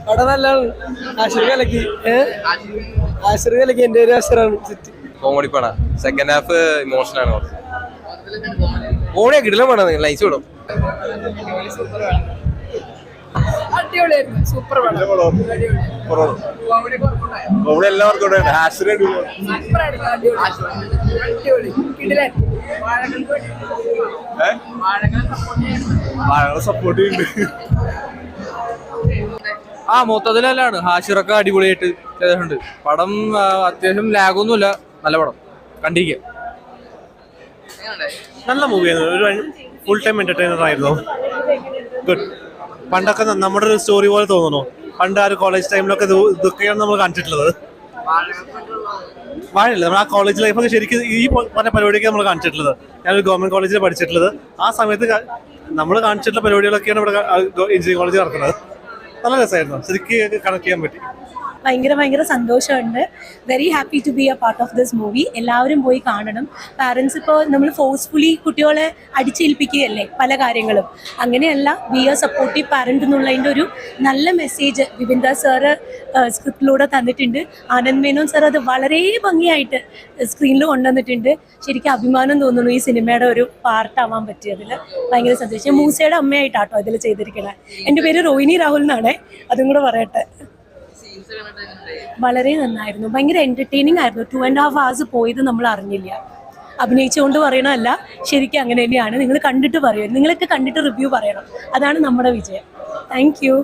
അവിടെ നല്ല ആശീർവാദി എന്റെ ഒരു ആശീർവാദം. കോമഡി പട സെക്കൻഡ് ഹാഫ് ഇമോഷൻ ആണ്. കോമഡിയാ കിടിലം പടം, നൈസ് പടം. അടിപൊളിയായിരുന്നു, സൂപ്പർ പടം. കോമഡി എല്ലാവർക്കും സപ്പോർട്ട് ചെയ്യുന്നുണ്ട്. മൊത്തത്തിലാണ് ഹാഷിറൊക്കെ അടിപൊളിയായിട്ട് ചെയ്തിട്ടുണ്ട്. പടം അത്യാവശ്യം ലാഗൊന്നുമില്ല, നല്ല പടം, കണ്ടിരിക്കുക. നല്ല മൂവിയായിരുന്നു, ഒരു ഫുൾ ടൈം എന്റർടൈനർ ആയിരുന്നു. ഗുഡ്. പണ്ടൊക്കെ നമ്മുടെ ഒരു സ്റ്റോറി പോലെ തോന്നുന്നു. പണ്ട് ആ ഒരു കോളേജ് ടൈമിലൊക്കെ ഇതൊക്കെയാണ് നമ്മൾ കണ്ടിട്ടുള്ളത്. വാഴയില്ല, നമ്മൾ ആ കോളേജ് ലൈഫൊക്കെ ശരിക്കും ഈ പറഞ്ഞ പരിപാടിയൊക്കെ നമ്മൾ കാണിച്ചിട്ടുള്ളത്. ഞാനൊരു ഗവൺമെന്റ് കോളേജിൽ പഠിച്ചിട്ടുള്ളത്. ആ സമയത്ത് നമ്മൾ കാണിച്ചിട്ടുള്ള പരിപാടികളൊക്കെയാണ് ഇവിടെ എഞ്ചിനീയറിംഗ് കോളേജിൽ നടക്കുന്നത്. നല്ല രസമായിരുന്നു, ശരിക്കും കണക്ട് ചെയ്യാൻ പറ്റി. ഭയങ്കര സന്തോഷമുണ്ട്. Very happy to be a part of this movie. എല്ലാവരും പോയി കാണണം. പാരൻസ് ഇപ്പോൾ നമ്മൾ ഫോഴ്സ്ഫുള്ളി കുട്ടികളെ അടിച്ചേൽപ്പിക്കുകയല്ലേ പല കാര്യങ്ങളും, അങ്ങനെയല്ല. ബി എ സപ്പോർട്ടീവ് പാരന്റ് എന്നുള്ളതിൻ്റെ ഒരു നല്ല മെസ്സേജ് വിപിൻദ സാറ് സ്ക്രിപ്റ്റിലൂടെ തന്നിട്ടുണ്ട്. ആനന്ദ് മേനോൻ സാർ അത് വളരെ ഭംഗിയായിട്ട് സ്ക്രീനിൽ കൊണ്ടുവന്നിട്ടുണ്ട്. ശരിക്കും അഭിമാനം തോന്നുന്നു ഈ സിനിമയുടെ ഒരു പാർട്ടാവാൻ പറ്റിയതിൽ. ഭയങ്കര സന്തോഷം. മൂസയുടെ അമ്മയായിട്ടാട്ടോ ഇതിൽ ചെയ്തിരിക്കണേ. എൻ്റെ പേര് റോഹിനി രാഹുൽ എന്നാണ്, അതും കൂടെ പറയട്ടെ. വളരെ നന്നായിരുന്നു, ഭയങ്കര എന്റർടൈനിങ് ആയിരുന്നു. 2.5 hours പോയത് നമ്മൾ അറിഞ്ഞില്ല. അഭിനയിച്ചുകൊണ്ട് പറയണമല്ല, ശരിക്കും അങ്ങനെ തന്നെയാണ്. നിങ്ങൾ കണ്ടിട്ട് പറയണം, നിങ്ങളൊക്കെ കണ്ടിട്ട് റിവ്യൂ പറയണം. അതാണ് നമ്മുടെ വിജയം. Thank you.